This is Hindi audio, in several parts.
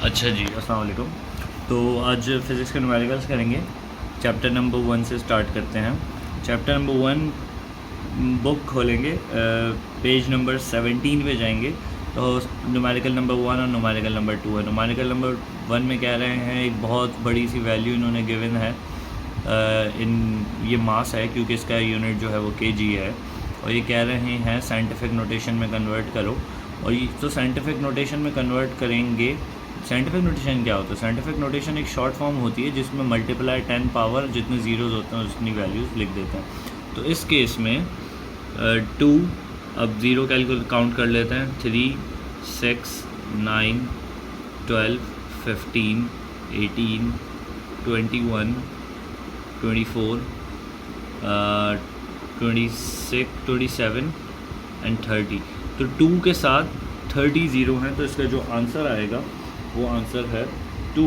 अच्छा जी, अस्सलाम वालेकुम। तो आज फ़िज़िक्स के न्यूमेरिकल्स करेंगे। चैप्टर नंबर 1 से स्टार्ट करते हैं। चैप्टर नंबर 1 बुक खोलेंगे, पेज नंबर 17 पे जाएंगे। तो न्यूमेरिकल नंबर 1 और न्यूमेरिकल नंबर 2 है। न्यूमेरिकल नंबर 1 में कह रहे हैं एक बहुत बड़ी सी वैल्यू इन्होंने गिवन है, इन ये मास है क्योंकि इसका यूनिट जो है वो केजी है, और ये कह रहे हैं साइंटिफिक नोटेशन में कन्वर्ट करो। और ये तो साइंटिफिक नोटेशन में कन्वर्ट करेंगे। साइंटिफिक नोटेशन क्या होता है? साइंटिफिक नोटेशन एक शॉर्ट फॉर्म होती है जिसमें मल्टीप्लाई 10 पावर जितने ज़ीरोज़ होते हैं उतनी वैल्यूज़ लिख देते हैं। तो इस केस में 2, अब ज़ीरो कैलकुलेट काउंट कर लेते हैं। 3, 6, 9, 12, 15, 18, 21, 24, 26, 27 एंड 30। तो 2 के साथ 30 ज़ीरो हैं, तो इसका जो आंसर आएगा वो आंसर है 2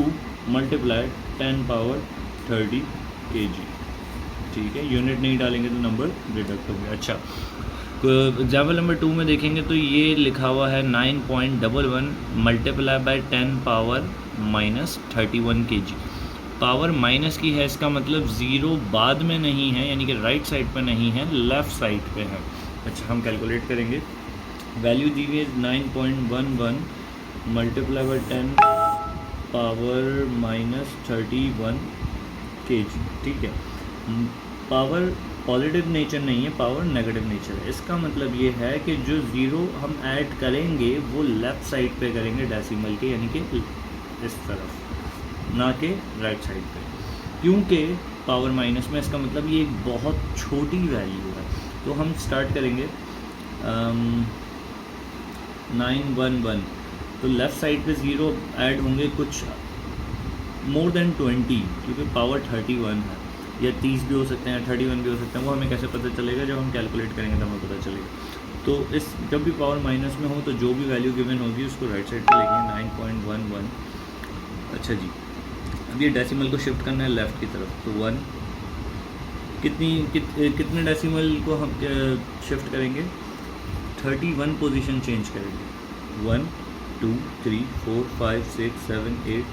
मल्टीप्लाई 10 पावर 30 kg। ठीक है, यूनिट नहीं डालेंगे तो नंबर डिडक्ट हो गया। अच्छा, एग्जाम्पल नंबर 2 में देखेंगे तो ये लिखा हुआ है 9.11 multiply by 10 power minus 31 kg। Power minus की है, इसका मतलब ज़ीरो बाद में नहीं है, यानी कि राइट साइड पे नहीं है, लेफ़्ट साइड पे है। अच्छा, हम कैलकुलेट करेंगे। वैल्यू दी हुई है 9.11 multiply by 10 power minus 31 kg। ठीक है, पावर पॉजिटिव नेचर नहीं है, पावर नेगेटिव नेचर है। इसका मतलब ये है कि जो ज़ीरो हम ऐड करेंगे वो लेफ़्ट साइड पे करेंगे डेसिमल के, यानी कि इस तरफ, ना कि राइट साइड पे, क्योंकि पावर माइनस में इसका मतलब ये एक बहुत छोटी वैल्यू है। तो हम स्टार्ट करेंगे 911, तो लेफ़्ट साइड पे ज़ीरो ऐड होंगे कुछ मोर देन 20, क्योंकि पावर 31 है, या 30 भी हो सकते हैं, 31 भी हो सकते हैं। वो हमें कैसे पता चलेगा? जब हम कैलकुलेट करेंगे तो हमें पता चलेगा। तो इस जब भी पावर माइनस में हो तो जो भी वैल्यू गिवन होगी उसको राइट साइड पे लिखेंगे 9.11। अच्छा जी, अब ये डेसिमल को शिफ्ट करना है लेफ़्ट की तरफ, तो 1 कितने डेसिमल को हम शिफ्ट करेंगे? 31 पोजीशन चेंज करेंगे। 1, 2, 3, 4, 5, 6, 7, 8,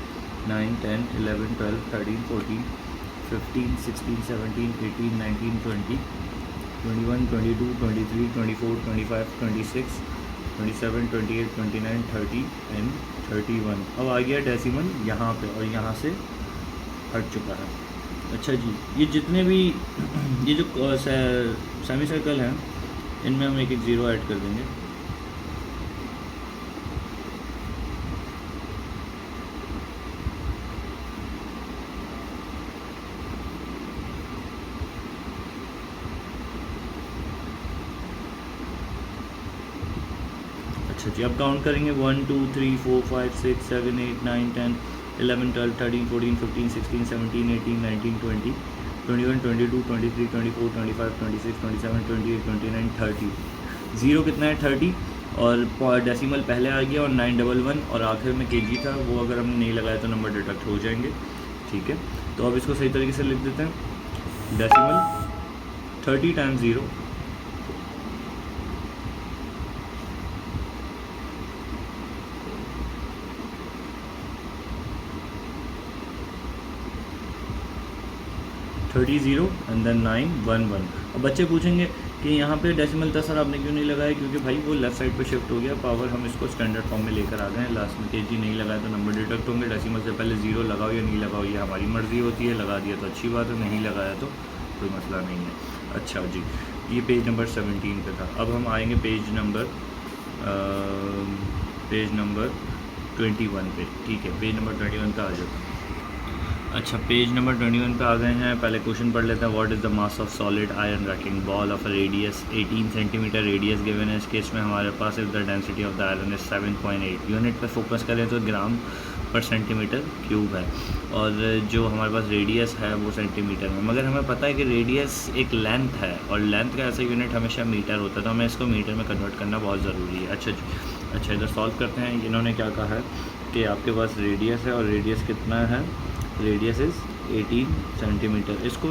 9, 10, 11, 12, 13, 14, 15, 16, 17, 18, 19, 20, 21, 22, 23, 24, 25, 26, 27, 28, 29, 30 एंड 31। अब आ गया डेसिमल यहाँ पे और यहाँ से हट चुका है। अच्छा जी, ये जितने भी ये जो सेमी सर्कल हैं इनमें हम एक एक ज़ीरो ऐड कर देंगे। अच्छा जी, अब काउंट करेंगे 1, 2, 3, 4, 5, 6, 7, 8, 9, 10, 11, 12, 13, 14, 15, 16, 17, 18, 19, 20, 21, 22, 23, 24, 25, 26, 27, 28, 29, 30। ज़ीरो कितना है? 30, और डेसिमल पहले आ गया, और 911 और आखिर में केजी था, वो अगर हमने नहीं लगाया तो नंबर डिडक्ट हो जाएंगे। ठीक है, तो अब इसको सही तरीके से लिख देते हैं। Decimal 30 times zero, thirty zero and then 911। अब बच्चे पूछेंगे कि यहाँ पे डेसिमल था सर आपने क्यों नहीं लगाया? क्योंकि भाई वो लेफ़्ट साइड पे शिफ्ट हो गया, पावर हम इसको स्टैंडर्ड फॉर्म में लेकर आ गए हैं। लास्ट में केजी नहीं लगाया तो नंबर डिडक्ट होंगे। डेसिमल से पहले ज़ीरो लगाओ या नहीं लगाओ ये हमारी मर्ज़ी होती है, लगा दिया तो अच्छी बात है, नहीं लगाया तो कोई मसला नहीं है। अच्छा जी, ये पेज नंबर 17 पे था। अब हम आएंगे पेज नंबर 21 पे। ठीक है, पेज नंबर 21 पे आ जाता है। अच्छा, पेज नंबर 21 पे आ गए हैं। पहले क्वेश्चन पढ़ लेते हैं। What is the mass of solid iron racking ball of a radius 18 centimeter radius given है। इस केस में हमारे पास if the density of the iron is 7.8। Unit पे फोकस करें तो ग्राम पर सेंटीमीटर क्यूब है, और जो हमारे पास रेडियस है वो सेंटीमीटर में, मगर हमें पता है कि रेडियस एक लेंथ है और लेंथ का ऐसा यूनिट हमेशा मीटर होता है, तो हमें इसको मीटर में कन्वर्ट करना बहुत ज़रूरी है। अच्छा जी, अच्छा इधर सॉल्व करते हैं। इन्होंने क्या कहा है कि आपके पास रेडियस है, और रेडियस कितना है? Radius is 18 centimetre. इसको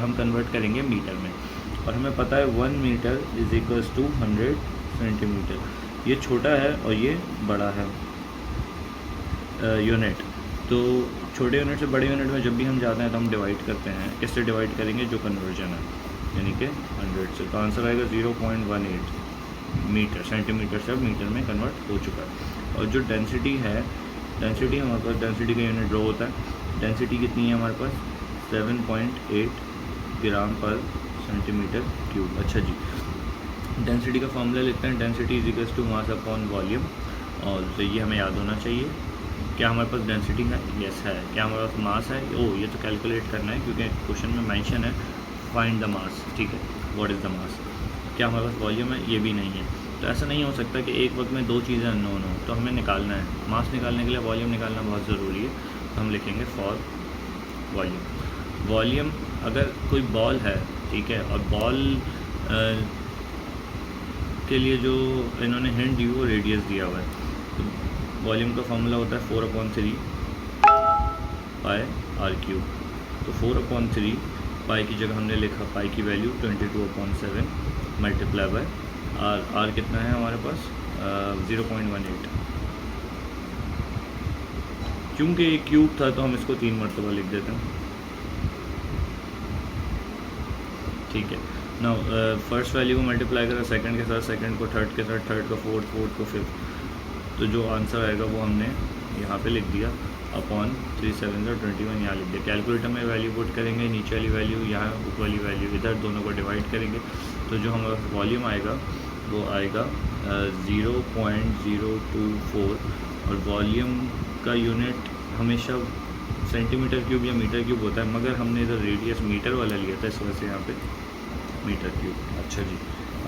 हम कन्वर्ट करेंगे मीटर में, और हमें पता है 1 metre is equals to 100 centimetre. ये छोटा है और ये बड़ा है। यूनिट। तो छोटे यूनिट से बड़े यूनिट में जब भी हम जाते हैं तो हम डिवाइड करते हैं, किससे डिवाइड करेंगे, जो कन्वर्जन है, यानी कि 100 से। तो आंसर आएगा 0.18 मीटर, सेंटीमीटर से अब मीटर में कन्वर्ट हो चुका है। और जो डेंसिटी है, डेंसिटी हमारे पास, डेंसिटी का यूनिट रो होता है, डेंसिटी कितनी है हमारे पास 7.8 ग्राम पर सेंटीमीटर क्यूब। अच्छा जी, डेंसिटी का फॉर्मूला लिखते हैं, density is equals to mass upon volume. और तो ये हमें याद होना चाहिए। क्या हमारे पास डेंसिटी है, यस है। क्या हमारे पास मास है, ओ ये तो कैलकुलेट करना है क्योंकि क्वेश्चन में मेंशन है फाइंड द मास, ठीक है, व्हाट इज़ द मास। क्या हमारे पास वॉल्यूम है, ये भी नहीं है। तो ऐसा नहीं हो सकता कि एक वक्त में दो चीज़ें अननोन हो, तो हमें निकालना है। मास निकालने के लिए वॉल्यूम निकालना बहुत ज़रूरी है, तो हम लिखेंगे फॉर वॉल्यूम। वॉल्यूम, अगर कोई बॉल है, ठीक है, और बॉल के लिए जो इन्होंने हिंट दी वो रेडियस दिया हुआ है। तो वॉल्यूम का फॉर्मूला होता है 4/3 पाई आर क्यूब। तो 4/3 पाई की जगह हमने लिखा पाई की value 22/7 multiply by R. R कितना है हमारे पास 0.18। क्योंकि ये क्यूब था तो हम इसको 3 मरतबा लिख देते हैं, ठीक है ना। फर्स्ट वैल्यू को मल्टीप्लाई करा सेकंड के साथ, सेकंड को थर्ड के साथ, थर्ड को फोर्थ, फोर्थ को फिफ्थ। तो जो आंसर आएगा वो हमने यहाँ पे लिख दिया अपॉन 3 7 21 यहाँ लिख दिया। कैलकुलेटर में वैल्यू पुट करेंगे, नीचे वाली वैल्यू यहाँ, ऊपर वाली वैल्यू इधर, दोनों को डिवाइड करेंगे। तो जो हमारा वॉल्यूम आएगा वो आएगा 0.024। और वॉल्यूम का यूनिट हमेशा सेंटीमीटर क्यूब या मीटर क्यूब होता है, मगर हमने इधर रेडियस मीटर वाला लिया था, इस वजह से यहाँ पे मीटर क्यूब। अच्छा जी,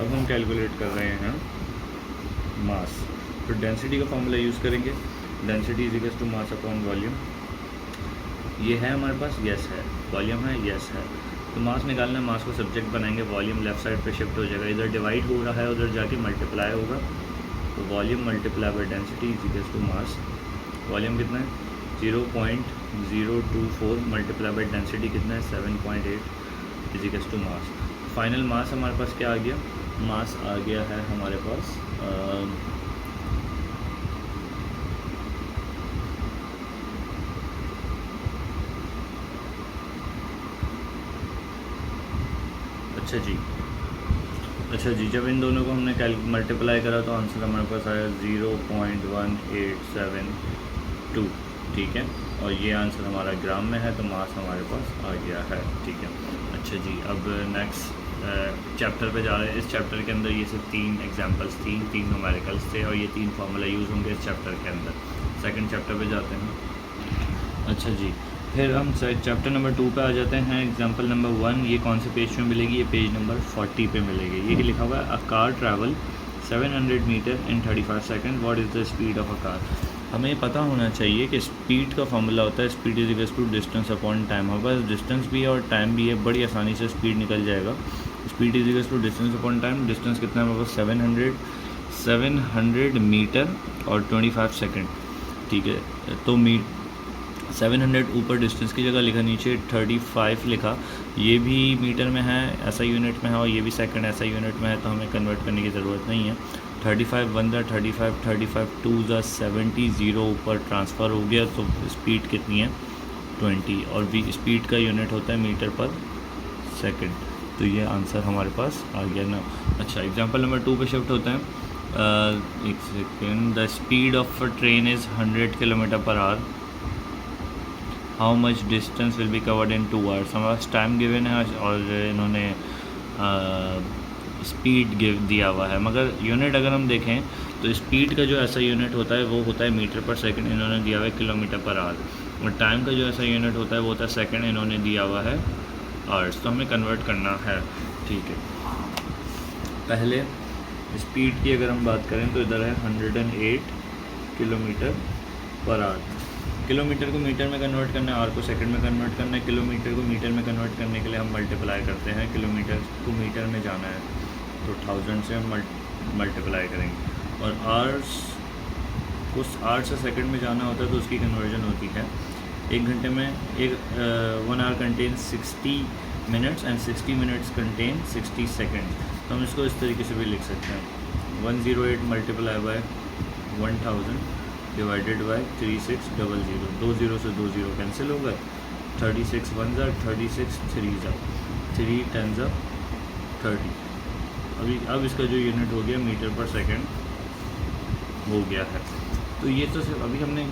अब हम कैलकुलेट कर रहे हैं मास। तो डेंसिटी का फॉर्मूला यूज़ करेंगे, density is equals to mass upon volume. ये है हमारे पास, यस है। वॉल्यूम है, यस है। तो मास निकालना है, मास को सब्जेक्ट बनाएंगे, वॉल्यूम लेफ्ट साइड पे शिफ्ट हो जाएगा, इधर डिवाइड हो रहा है, उधर जाके मल्टीप्लाई होगा। तो volume multiply by density is equals to mass. Volume कितना है 0.024 मल्टीप्लाई बाय डेंसिटी कितना है 7.8 is equals to mass. Final mass हमारे पास क्या आ गया, मास आ गया है हमारे पास अच्छा जी, जब इन दोनों को हमने मल्टीप्लाई करा तो आंसर हमारे पास आया 0.1872, ठीक है। और ये आंसर हमारा ग्राम में है, तो मास हमारे पास आ गया है, ठीक है। अच्छा जी, अब नेक्स्ट चैप्टर पे जा रहे हैं। इस चैप्टर के अंदर ये सिर्फ 3 एग्जांपल्स थी, 3 न्यूमेरिकल्स थे, और ये 3 फार्मूला यूज़ होंगे इस चैप्टर के अंदर। सेकंड चैप्टर पे जाते हैं। अच्छा जी, फिर हम चैप्टर नंबर 2 पे आ जाते हैं। एग्जांपल नंबर 1 ये कौन से पेज में मिलेगी, ये पेज नंबर 40 पे मिलेगी। ये लिखा हुआ है a car travel 700 metre in 35 second, what is the speed of a car. हमें पता होना चाहिए कि स्पीड का फॉर्मूला होता है speed is equals to distance upon time. हमारे पास डिस्टेंस भी है और टाइम भी है, बड़ी आसानी से स्पीड निकल जाएगा। Speed is equals to distance upon time. Distance कितना है हमारे पास 700 मीटर और 25 सेकंड, ठीक है। तो 700 ऊपर डिस्टेंस की जगह लिखा, नीचे 35 लिखा, ये भी मीटर में है, ऐसा यूनिट में है, और ये भी सेकंड ऐसा यूनिट में है, तो हमें कन्वर्ट करने की ज़रूरत नहीं है। 35 1 35 35 2 70 0 ऊपर ट्रांसफ़र हो गया, तो स्पीड कितनी है 20, और भी स्पीड का यूनिट होता है मीटर पर सेकंड। तो ये आंसर हमारे पास आ गया ना। अच्छा, एग्जांपल नंबर 2 पे शिफ्ट होता है। एक second, the speed of a train is 100 kilometre per hour, how much distance will be covered in 2 hours. हमारे पास टाइम गिवन है और इन्होंने स्पीड दिया हुआ है, मगर यूनिट अगर हम देखें तो स्पीड का जो ऐसा यूनिट होता है वो होता है मीटर पर सेकंड, इन्होंने दिया हुआ है किलोमीटर पर आवर। और टाइम का जो ऐसा यूनिट होता है वो होता है सेकंड, इन्होंने दिया हुआ है आवर्स। तो हमें कन्वर्ट करना है, ठीक है। पहले स्पीड की अगर हम बात करें तो इधर है 108 किलोमीटर पर आवर। किलोमीटर को मीटर में कन्वर्ट करना है, आवर को सेकंड में कन्वर्ट करना है। किलोमीटर को मीटर में कन्वर्ट करने के लिए हम मल्टीप्लाई करते हैं, किलोमीटर को मीटर में जाना है तो 1000 से हम मल्टीप्लाई करेंगे। और आवर्स को आवर से सेकंड में जाना होता है तो उसकी कन्वर्जन होती है 1 घंटे में। 1 hour contain 60 minutes and 60 minutes contain 60 second. तो हम इसको इस तरीके से भी लिख सकते हैं 108 मल्टीप्लाई बाय 1000 डिवाइडेड बाई 3600, 2 0 से 2 0 कैंसिल हो गए, 36 1 ज़ा 36 3 ज़ा 3 10 ज़ा 30। अब इसका जो यूनिट हो गया मीटर पर सेकंड हो गया है। तो ये तो सिर्फ अभी हमने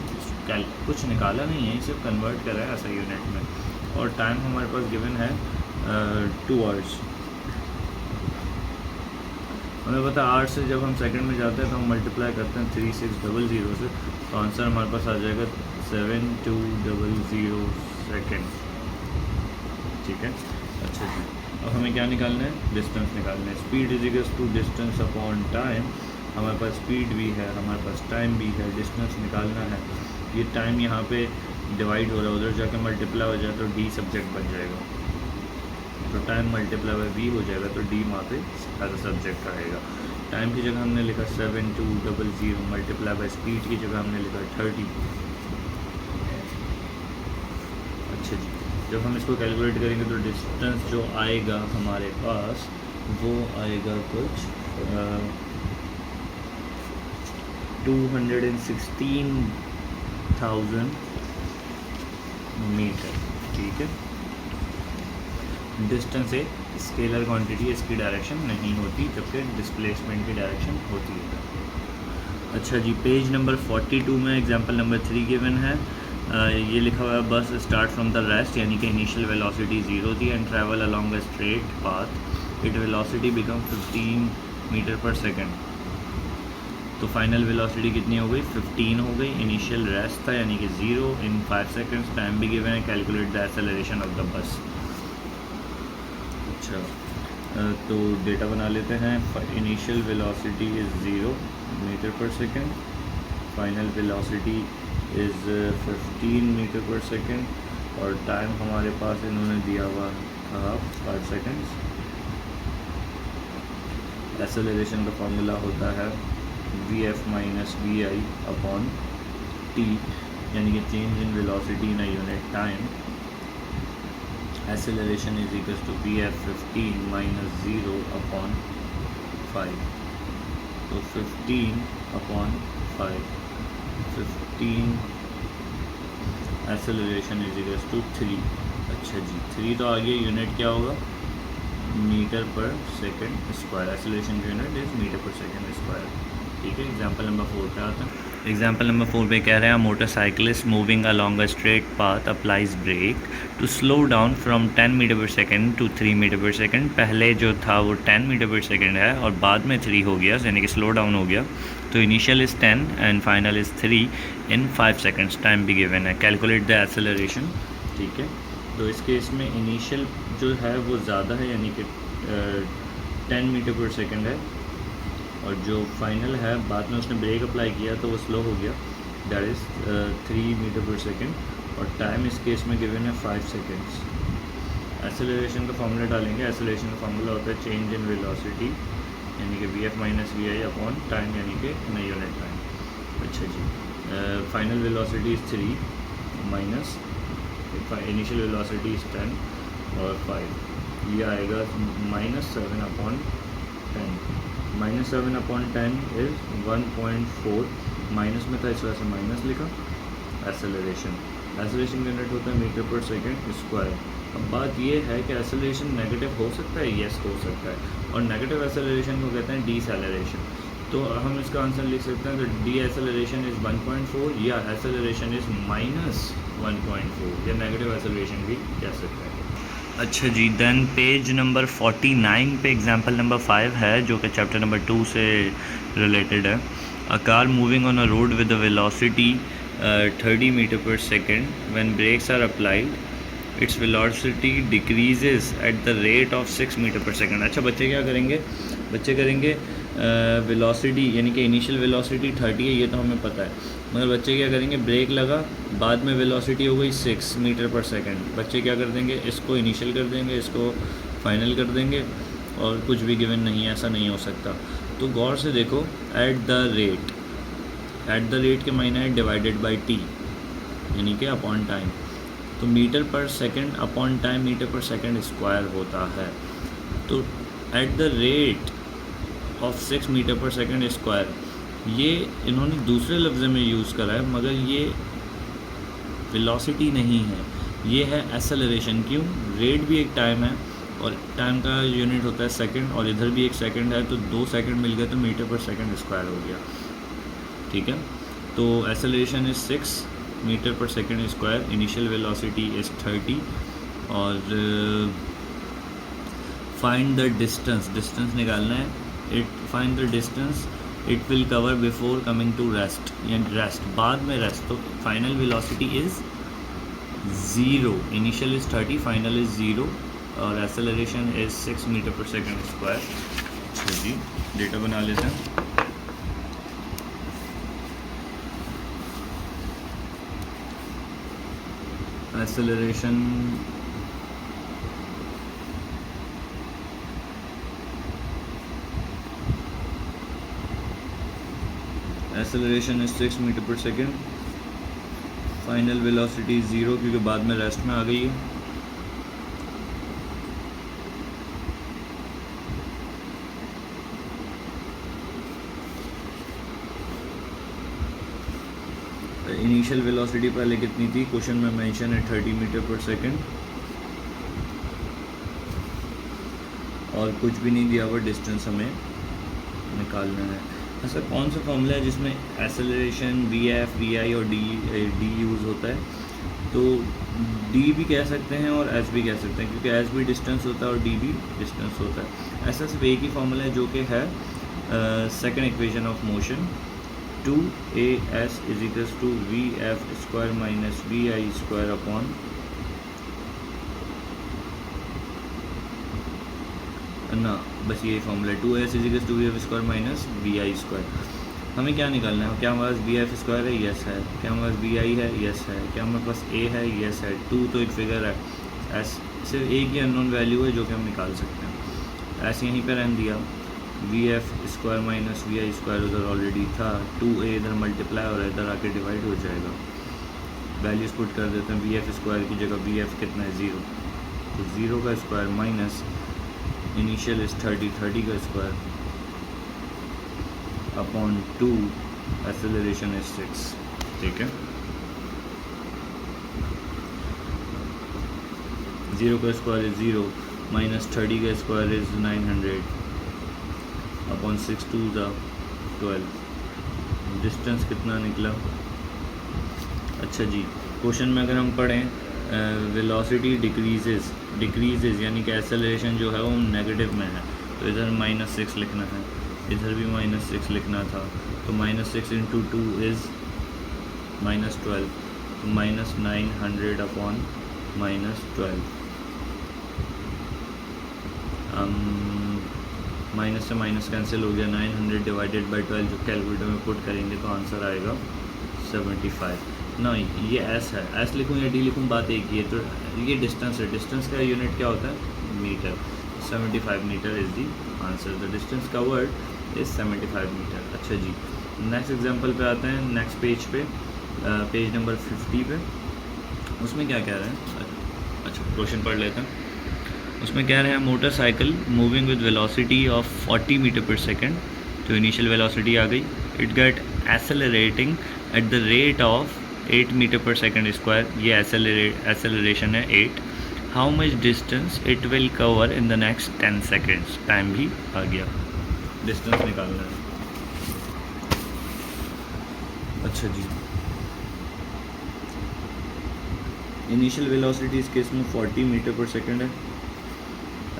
कुछ निकाला नहीं है, सिर्फ कन्वर्ट करा है ऐसा यूनिट में। और टाइम हमारे पास गिवन है 2 आवर्स। हमें पता है आवर्स से जब हम सेकंड में जाते हैं तो हम मल्टीप्लाई करते हैं 3600 से, तो आंसर हमारे पास आ जाएगा 7200 सेकेंड। ठीक है, अच्छा जी। अब हमें क्या निकालना है, डिस्टेंस निकालना है। Speed is equals to distance upon time. हमारे पास स्पीड भी है, हमारे पास टाइम भी है, डिस्टेंस निकालना है। ये टाइम यहाँ पे डिवाइड हो रहा है, उधर जाके मल्टीप्लाई हो जाए तो डी सब्जेक्ट बन जाएगा, तो टाइम मल्टीप्लाई बाई वी हो जाएगा, तो डी वहाँ पे एज अ सब्जेक्ट रहेगा। टाइम की जगह हमने लिखा 7200, मल्टीप्लाई बाई स्पीड की जगह हमने लिखा 30। अच्छा जी, जब हम इसको कैलकुलेट करेंगे तो डिस्टेंस जो आएगा हमारे पास वो आएगा कुछ 216,000 मीटर। ठीक है, डिस्टेंस एक स्केलर क्वांटिटी, इसकी डायरेक्शन नहीं होती, जबकि डिस्प्लेसमेंट की डायरेक्शन होती है। अच्छा जी, पेज नंबर 42 में एग्जांपल नंबर 3 गिवन है। ये लिखा हुआ है बस स्टार्ट फ्रॉम द रेस्ट, यानी कि इनिशियल वेलोसिटी 0 थी and travel along a straight path, it velocity become 15 metre per second. तो फाइनल वेलोसिटी कितनी हो गई, 15 हो गई। इनिशियल रेस्ट था यानी कि 0 इन 5 सेकेंड्स। टाइम भी गिवन है, calculate the acceleration of the bus. अच्छा, तो डेटा बना लेते हैं। Initial velocity is 0 metre per second, final velocity is 15 metre per second, और टाइम हमारे पास इन्होंने दिया हुआ था 5 सेकेंड्स। एक्सेलरेशन का फॉर्मूला होता है Vf minus V I upon T, यानी कि change in velocity in a unit time. Acceleration is equal to Vf 15 minus 0 upon 5, तो 15 upon 5, 15 acceleration is equal to 3। अच्छा जी, 3 तो आगे यूनिट क्या होगा, metre per second square. Acceleration की unit is metre per second square. ठीक है, एग्जाम्पल नंबर 4 पे आता है। एग्जाम्पल नंबर 4 पे कह रहे हैं motorcyclist moving along a straight path applies brake to slow down from 10 metre per second to 3 metre per second. पहले जो था वो 10 मीटर पर सेकेंड है और बाद में 3 हो गया, यानी कि स्लो डाउन हो गया। तो initial is 10 and final is 3 in 5 seconds. Time भी गिवन है, कैलकुलेट द एक्सेलरेशन। ठीक है, तो इस केस में इनिशियल जो है वो ज़्यादा है, यानी कि 10 मीटर पर सेकेंड है, और जो फाइनल है बाद में उसने ब्रेक अप्लाई किया तो वो स्लो हो गया, that is 3 metre per second, और टाइम इस केस में गिवन है 5 सेकेंड्स। एक्सेलरेशन का फॉर्मूला डालेंगे। एक्सेलरेशन का फॉर्मूला होता है चेंज इन वेलोसिटी, यानी कि Vf minus V I upon time, यानी कि इन यूनिट टाइम। अच्छा जी, final velocity is 3 minus initial velocity is 10 और 5, ये आएगा -7 अपॉन 10। -7 अपॉन 10 इज़ 1.4, माइनस में था इस वजह से माइनस लिखा। एक्सेलरेशन का यूनिट होता है मीटर पर सेकेंड स्क्वायर। अब बात ये है कि एक्सेलरेशन नेगेटिव हो सकता है, यस हो सकता है, और नेगेटिव एक्सेलरेशन को कहते हैं डीसेलरेशन। तो हम इसका आंसर लिख सकते हैं कि डी एक्सेलरेशन इज़ 1.4 या एक्सेलरेशन इज़ -1.4, या नेगेटिव एक्सेलरेशन भी कह सकते हैं। अच्छा जी, देन पेज नंबर 49 पे एग्जांपल नंबर 5 है, जो कि चैप्टर नंबर 2 से रिलेटेड है। A car moving on a road with a velocity 30 meter per second, when brakes are applied its velocity decreases at the rate of 6 metre per second. अच्छा, बच्चे क्या करेंगे, बच्चे करेंगे वेलोसिटी, यानी कि इनिशियल वेलोसिटी 30 है, ये तो हमें पता है, मगर बच्चे क्या करेंगे, ब्रेक लगा, बाद में वेलोसिटी हो गई 6 मीटर पर सेकेंड। बच्चे क्या कर देंगे, इसको इनिशियल कर देंगे, इसको फाइनल कर देंगे, और कुछ भी गिवन नहीं है, ऐसा नहीं हो सकता। तो गौर से देखो, एट द रेट के मायने है डिवाइडेड बाई टी, यानी कि अपॉन टाइम। तो metre per second upon time metre per second square होता है। तो at the rate of 6 metre per second square, ये इन्होंने दूसरे लफ्ज़ में यूज़ करा है, मगर ये वेलोसिटी नहीं है, ये है एसेलरेशन। क्यों? रेट भी एक टाइम है और टाइम का यूनिट होता है सेकंड, और इधर भी एक सेकंड है, तो 2 सेकंड मिल गए तो मीटर पर सेकंड स्क्वायर हो गया। ठीक है, तो acceleration is 6 metre per second square, initial velocity is 30, और फाइंड द डिस्टेंस, डिस्टेंस निकालना है। Find the distance it will cover before coming to rest, यानी रेस्ट बाद में रेस्ट। तो final velocity is 0, initial is 30, final is 0, और acceleration is 6 metre per second square. तो जी डेटा बना लेते हैं। Acceleration is 6 metre per second, final velocity 0 क्योंकि बाद में रेस्ट में आ गई है। इनिशियल वेलोसिटी पहले कितनी थी? क्वेश्चन में मेंशन है 30 मीटर पर सेकेंड, और कुछ भी नहीं दिया हुआ, डिस्टेंस हमें निकालना है। ऐसा कौन सा फॉर्मूला है जिसमें एसेलरेशन VF, VI और D यूज़ होता है? तो D भी कह सकते हैं और S भी कह सकते हैं, क्योंकि S भी डिस्टेंस होता है और D भी डिस्टेंस होता है। ऐसा सिर्फ एक ही फॉर्मूला है जो कि है second equation of motion, 2AS = VF² - VI² upon ना, बस ये फॉर्मूला 2AS = VF² - VI²। हमें क्या निकालना है? क्या हमारे पास VF² है? यस है। क्या हमारे पास VI है? यस है। क्या हमारे पास A है? यस है। 2 तो एक फिगर है, S सिर्फ एक ही अननोन वैल्यू है जो कि हम निकाल सकते हैं। S यहीं पर रहने दिया, VF² - VI² उधर ऑलरेडी था, 2A इधर मल्टीप्लाई और इधर आके डिवाइड हो जाएगा। वैल्यूज़ पुट कर देते हैं। VF² की जगह VF कितना है? 0, तो 0 का स्क्वायर माइनस इनिशियल इज़ 30 का स्क्वायर अपॉन 2, एसेलरेशन इज 6। ठीक है, 0 का स्क्वायर इज़ 0 माइनस 30 का स्क्वायर इज़ 900 अपॉन 6 2 ज़ा 12। डिस्टेंस कितना निकला? अच्छा जी, क्वेश्चन में अगर हम पढ़ें वेलोसिटी डिक्रीजेज यानी कि एसेलरेशन जो है वो नेगेटिव में है, तो इधर -6 लिखना है, इधर भी -6 लिखना था, तो -6 × 2 इज़ -12, तो -900 अपॉन -12। माइनस से माइनस कैंसिल हो गया, 900 डिवाइडेड बाई 12 जो कैलकुलेटर में पुट करेंगे तो आंसर आएगा 75। ना ये S है, S लिखूँ या D लिखूँ बात एक ही है। तो ये डिस्टेंस है, डिस्टेंस का यूनिट क्या होता है? Metre. 75 metre is the answer. The distance covered is 75 metre. अच्छा जी, नेक्स्ट एग्जांपल पे आते हैं, नेक्स्ट पेज पे, पेज नंबर 50 पे। उसमें क्या कह रहे हैं? अच्छा क्वेश्चन पढ़ लेते हैं। उसमें कह रहे हैं motorcycle moving with velocity of 40 meter per second, तो इनिशियल वेलोसिटी आ गई, it get accelerating at the rate of 8 meter per second square, ये एसेलरेशन है 8। How much distance it will cover in the next 10 seconds, time भी आ गया, डिस्टेंस निकालना है। अच्छा जी, इनिशियल वेलोसिटी इस केस में 40 मीटर पर सेकेंड है,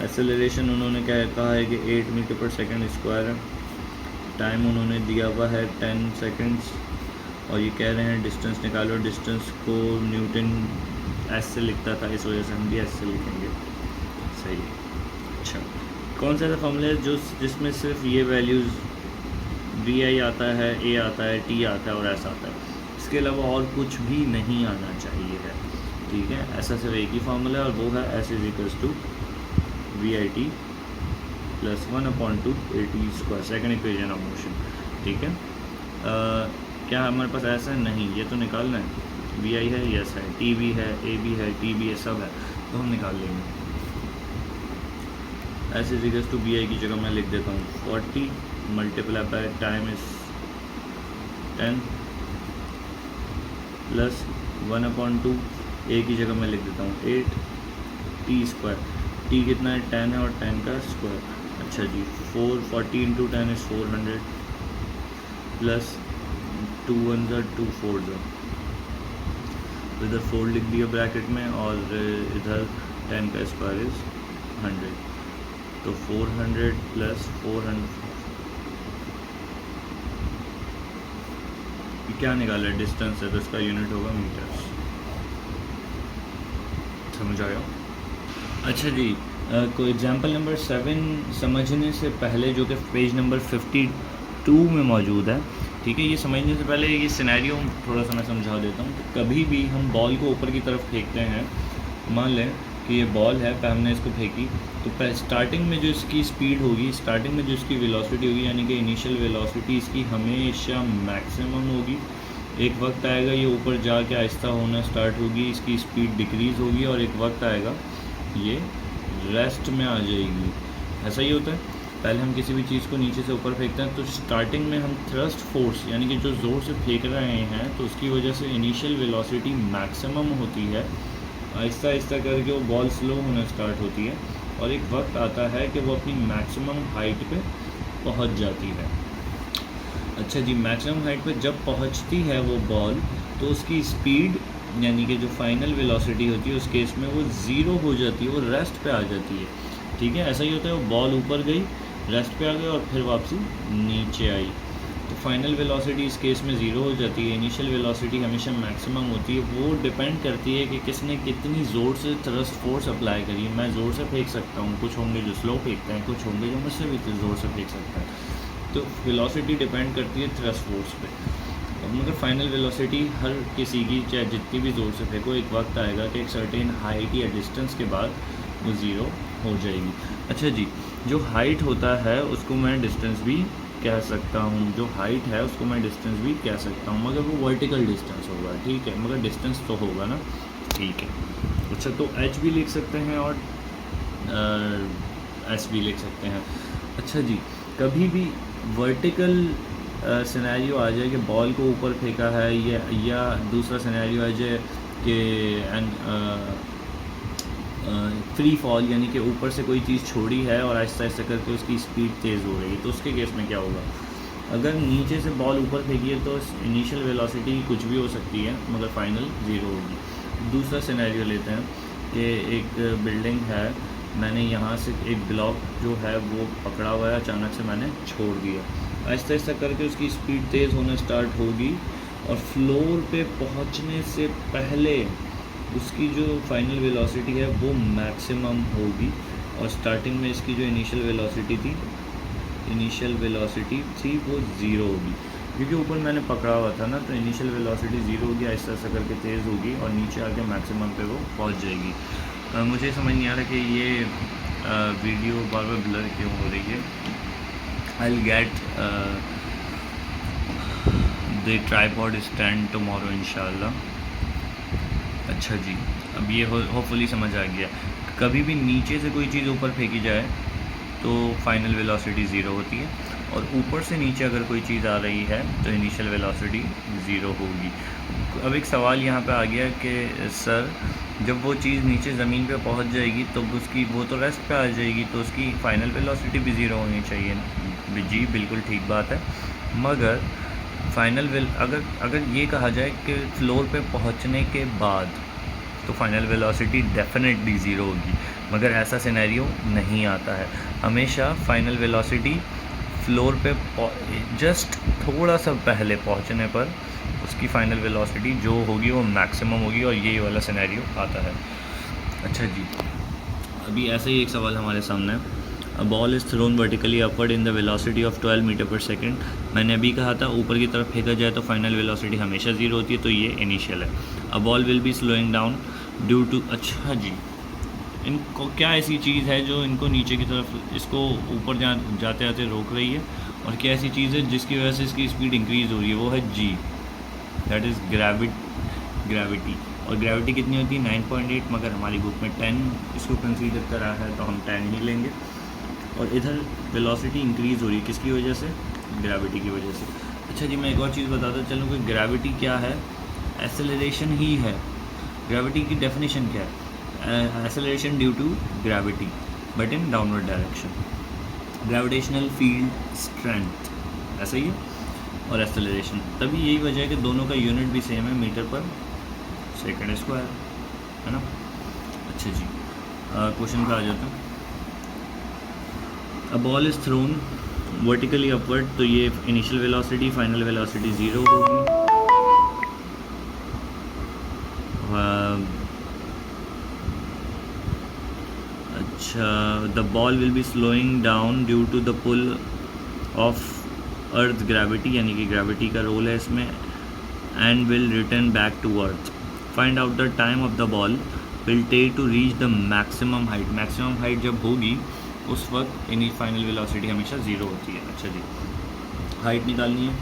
एसेलरेशन उन्होंने क्या कहा है कि 8 मीटर पर सेकेंड स्क्वायर है, टाइम उन्होंने दिया हुआ है 10 सेकेंड्स, और ये कह रहे हैं डिस्टेंस निकालो। डिस्टेंस को न्यूटन एस से लिखता था, इस वजह से हम भी एस से लिखेंगे। सही है। अच्छा, कौन सा ऐसा फॉर्मूला है जो जिसमें सिर्फ ये वैल्यूज़ VI आता है, A आता है, T आता है और S आता है, इसके अलावा और कुछ भी नहीं आना चाहिए है। ठीक है, ऐसा सिर्फ एक ही फार्मूला है और वो है S = VIT + 1/2 AT², second equation of motion. ठीक है, क्या हमारे पास ऐसा है? नहीं, ये तो निकालना है। VI है, यस है, T भी है, A भी है, T भी है, सब है, तो हम निकाल लेंगे। S = VI की जगह मैं लिख देता हूँ 40 × टाइम इज़ 10 प्लस 1/2, एक ही जगह मैं लिख देता हूँ 8 टी स्क्वायर। टी कितना है 10 है और 10 का स्क्वायर। अच्छा जी 440 इंटू 10 इज़ 400 प्लस 2 1 2 4 इधर 4 लिख दिया ब्रैकेट में और इधर 10 का स्क्वायर इज़ 100, तो 400 प्लस 400 क्या निकाला है डिस्टेंस है तो इसका यूनिट होगा मीटर्स। समझ आया? अच्छा जी कोई एग्जांपल नंबर 7 समझने से पहले जो कि पेज नंबर 52 में मौजूद है, ठीक है, ये समझने से पहले ये सिनेरियो थोड़ा सा मैं समझा देता हूँ। तो कभी भी हम बॉल को ऊपर की तरफ फेंकते हैं, मान लें कि ये बॉल है, पर हमने इसको फेंकी, तो स्टार्टिंग में जो इसकी स्पीड होगी, स्टार्टिंग में जो इसकी वेलोसिटी होगी, यानी कि इनिशियल वेलोसिटी इसकी हमेशा मैक्सिमम होगी। एक वक्त आएगा ये ऊपर जाके आहिस्ता होना स्टार्ट होगी, इसकी स्पीड डिक्रीज़ होगी, और एक वक्त आएगा ये रेस्ट में आ जाएगी। ऐसा ही होता है। पहले हम किसी भी चीज़ को नीचे से ऊपर फेंकते हैं तो स्टार्टिंग में हम थ्रस्ट फोर्स यानी कि जो ज़ोर से फेंक रहे हैं तो उसकी वजह से इनिशियल वेलोसिटी मैक्सिमम होती है। आहिस्ता आहिस्ता करके वो बॉल स्लो होना स्टार्ट होती है और एक वक्त आता है कि वो अपनी मैक्सिमम हाइट पे पहुंच जाती है। अच्छा जी, मैक्सिमम हाइट पे जब पहुंचती है वो बॉल तो उसकी स्पीड यानी कि जो फाइनल वेलोसिटी होती है उस केस में वो ज़ीरो हो जाती है, वो रेस्ट पे आ जाती है। ठीक है, ऐसा ही होता है, वो बॉल ऊपर गई, रेस्ट पे आ गई और फिर वापसी नीचे आई, तो फाइनल वेलोसिटी इस केस में ज़ीरो हो जाती है। इनिशियल वेलोसिटी हमेशा मैक्सिमम होती है। वो डिपेंड करती है कि किसने कितनी ज़ोर से थ्रस्ट फोर्स अप्लाई करी है। मैं ज़ोर से फेंक सकता हूँ, कुछ होंगे जो स्लो फेंकते हैं, कुछ होंगे जो मुझसे भी ज़ोर से फेंक सकते हैं। तो वेलोसिटी डिपेंड करती है थ्रस्ट फोर्स पे। मगर फाइनल वेलोसिटी हर किसी की, चाहे जितनी भी ज़ोर से फेंको, एक वक्त आएगा कि एक सर्टेन हाइट या डिस्टेंस के बाद वो ज़ीरो हो जाएगी। अच्छा जी, जो हाइट होता है उसको मैं डिस्टेंस भी कह सकता हूँ, जो हाइट है उसको मैं डिस्टेंस भी कह सकता हूँ, मगर वो वर्टिकल डिस्टेंस होगा, ठीक है, मगर डिस्टेंस तो होगा ना, ठीक है। अच्छा, तो एच भी लिख सकते हैं और एस भी लिख सकते हैं। अच्छा जी, कभी भी वर्टिकल सिनेरियो आ जाए कि बॉल को ऊपर फेंका है, या दूसरा सिनेरियो आ जाए कि फ्री फॉल यानी कि ऊपर से कोई चीज़ छोड़ी है और आहिस्ता आहिस्ता करके उसकी स्पीड तेज़ हो रही है, तो उसके केस में क्या होगा? अगर नीचे से बॉल ऊपर फेंकी है तो इनिशियल वेलोसिटी कुछ भी हो सकती है, मगर फाइनल ज़ीरो होगी। दूसरा सिनेरियो लेते हैं कि एक बिल्डिंग है, मैंने यहाँ से एक ब्लॉक जो है वो पकड़ा हुआ है, अचानक से मैंने छोड़ दिया, आहिस्ता आहिस्ता करके उसकी स्पीड तेज़ होना स्टार्ट होगी और फ्लोर पे पहुँचने से पहले उसकी जो फाइनल वेलोसिटी है वो मैक्सिमम होगी और स्टार्टिंग में इसकी जो इनिशियल वेलोसिटी थी वो ज़ीरो होगी, क्योंकि वीडियो ऊपर मैंने पकड़ा हुआ था ना, तो इनिशियल वेलोसिटी ज़ीरो होगी, आहिस्ता आहिस्ता करके तेज़ होगी और नीचे आके मैक्सिमम पे वो पहुंच जाएगी। मुझे समझ नहीं आ रहा कि ये वीडियो बार बार ब्लर क्यों हो रही है। I will get the tripod stand tomorrow इंशाल्लाह। अच्छा जी, अब ये होपफुली समझ आ गया। कभी भी नीचे से कोई चीज़ ऊपर फेंकी जाए तो फाइनल वेलोसिटी ज़ीरो होती है, और ऊपर से नीचे अगर कोई चीज़ आ रही है तो इनिशियल वेलोसिटी ज़ीरो होगी। अब एक सवाल यहाँ पे आ गया कि सर जब वो चीज़ नीचे ज़मीन पे पहुँच जाएगी तो उसकी वो तो रेस्ट पे आ जाएगी, तो उसकी फ़ाइनल वेलोसिटी भी ज़ीरो होनी चाहिए। जी बिल्कुल ठीक बात है, मगर फाइनल अगर ये कहा जाए कि फ्लोर पे पहुँचने के बाद तो फाइनल वेलोसिटी डेफिनेटली ज़ीरो होगी, मगर ऐसा सिनेरियो नहीं आता है। हमेशा फाइनल वेलोसिटी फ्लोर पे जस्ट थोड़ा सा पहले पहुंचने पर उसकी फ़ाइनल वेलोसिटी जो होगी वो मैक्सिमम होगी, और ये वाला सिनेरियो आता है। अच्छा जी, अभी ऐसा ही एक सवाल हमारे सामने है। A ball is thrown vertically upward in the velocity of 12 metre per second. मैंने अभी कहा था ऊपर की तरफ फेंका जाए तो फाइनल वेलोसिटी हमेशा ज़ीरो होती है, तो ये इनिशियल है। A ball will be slowing down due to, अच्छा जी, इनको क्या ऐसी चीज़ है जो इनको नीचे की तरफ इसको ऊपर जाते जाते रोक रही है, और क्या ऐसी चीज़ है जिसकी वजह से इसकी स्पीड इंक्रीज़ हो रही है? वो है जी, दैट इज़ ग्रेविटी। और ग्रेविटी कितनी होती है? 9.8, मगर हमारी बुक में 10 इसको कंसीडर करा है तो हम 10 ही लेंगे। और इधर वेलोसिटी इंक्रीज़ हो रही है किसकी वजह से? ग्रेविटी की वजह से। अच्छा जी, मैं एक और चीज़ बताता चलूँ कि ग्रेविटी क्या है। एक्सेलरेशन ही है। ग्रेविटी की डेफिनेशन क्या है? Acceleration due to gravity but in downward direction. Gravitational field strength, ऐसा ही है, और एक्सेलरेशन। तभी यही वजह है कि दोनों का यूनिट भी सेम है, मीटर पर सेकंड स्क्वायर, है ना। अच्छा जी, क्वेश्चन पे आ जाता हूँ। A ball is thrown vertically upward, तो ये इनिशियल वेलोसिटी, फाइनल वेलोसिटी 0 होगी। अच्छा, the ball will be slowing down due to the pull of earth gravity, यानी कि ग्रेविटी का रोल है इसमें, and will return back to earth. Find out the time of the ball will take to reach the maximum height. Maximum height जब होगी उस वक्त इन्हीं फाइनल वेलोसिटी हमेशा 0 होती है। अच्छा जी, हाइट निकालनी है।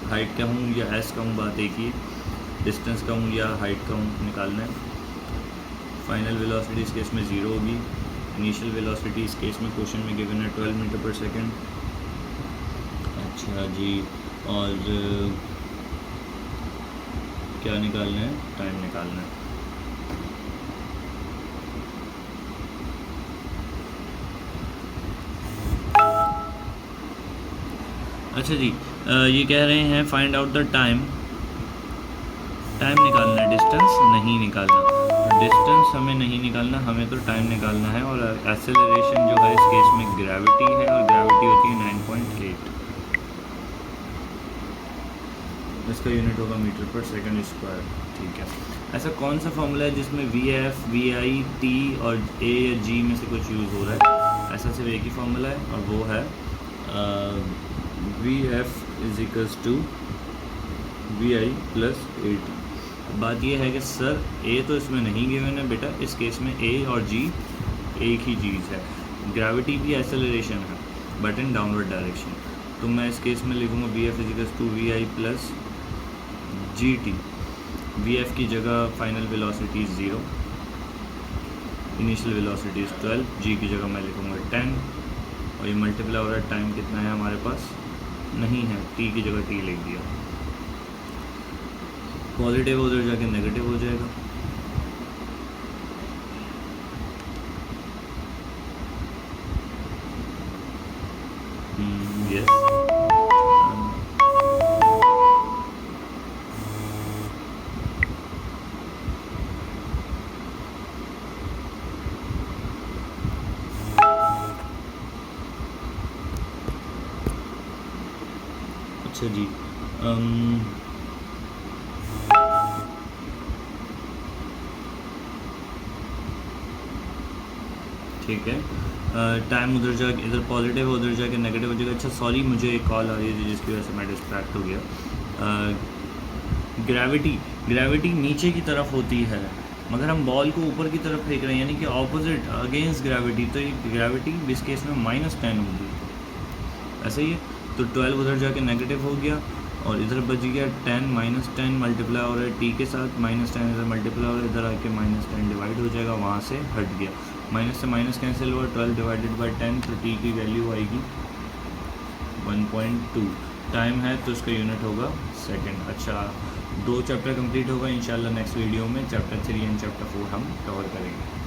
हाइट का हूँ या एस का हूँ, बात एक ही। डिस्टेंस का हूँ या हाइट का हूँ, निकालना है। फाइनल वेलोसिटी इस केस में 0 होगी। इनिशियल वेलोसिटी इस केस में क्वेश्चन में गिवन है 12 मीटर पर सेकेंड। अच्छा जी, और क्या निकालना है? टाइम निकालना है। अच्छा जी, ये कह रहे हैं find out the time. Time निकालना है, डिस्टेंस नहीं निकालना। डिस्टेंस हमें नहीं निकालना, हमें तो टाइम निकालना है। और एक्सेलरेशन जो है इस केस में ग्रेविटी है, और ग्रेविटी होती है 9.8। इसका यूनिट होगा मीटर पर सेकंड स्क्वायर। ठीक है। ऐसा कौन सा फॉर्मूला है जिसमें V F, V I, T और ए या जी में से कुछ यूज़ हो रहा है? ऐसा सिर्फ एक ही फॉर्मूला है, और वो है V F is equals to V I plus A T. बात यह है कि सर ए तो इसमें नहीं गिवन है बेटा, इस केस में ए और जी एक ही चीज़ है। ग्रेविटी भी एक्सेलरेशन है बट इन डाउनवर्ड डायरेक्शन। तो मैं इस केस में लिखूँगा V F is equals to V I plus G T. V F की जगह final velocity 0, initial velocity 12, G की जगह मैं लिखूँगा 10, और ये मल्टीप्लाई हो रहा है। टाइम कितना है हमारे पास? नहीं है, टी की जगह टी लिख दिया। पॉजिटिव उधर जाके नेगेटिव हो जाएगा। यस। अच्छा जी, ठीक है। टाइम उधर जाके इधर पॉजिटिव, उधर जाके नेगेटिव हो जाएगा। अच्छा सॉरी, मुझे एक कॉल आ रही थी जिसकी वजह से मैं डिस्ट्रैक्ट हो गया। ग्रेविटी नीचे की तरफ होती है, मगर हम बॉल को ऊपर की तरफ फेंक रहे हैं, यानी कि ऑपोजिट, अगेंस्ट ग्रेविटी। तो ये ग्रेविटी इस केस में -10 होगी, ऐसा ही है। तो 12 उधर जाके नेगेटिव हो गया, और इधर बच गया 10, -10 मल्टीप्लाई हो रहा है टी के साथ, -10 इधर मल्टीप्लाई हो रहा है, इधर आके -10 डिवाइड हो जाएगा, वहाँ से हट गया। माइनस से माइनस कैंसिल हुआ, 12 डिवाइडेड बाई 10, तो टी की वैल्यू आएगी 1.2। टाइम है तो इसका यूनिट होगा सेकंड। अच्छा, 2 चैप्टर कंप्लीट होगा इंशाल्लाह। नेक्स्ट वीडियो में चैप्टर 3 एंड चैप्टर 4 हम कवर करेंगे।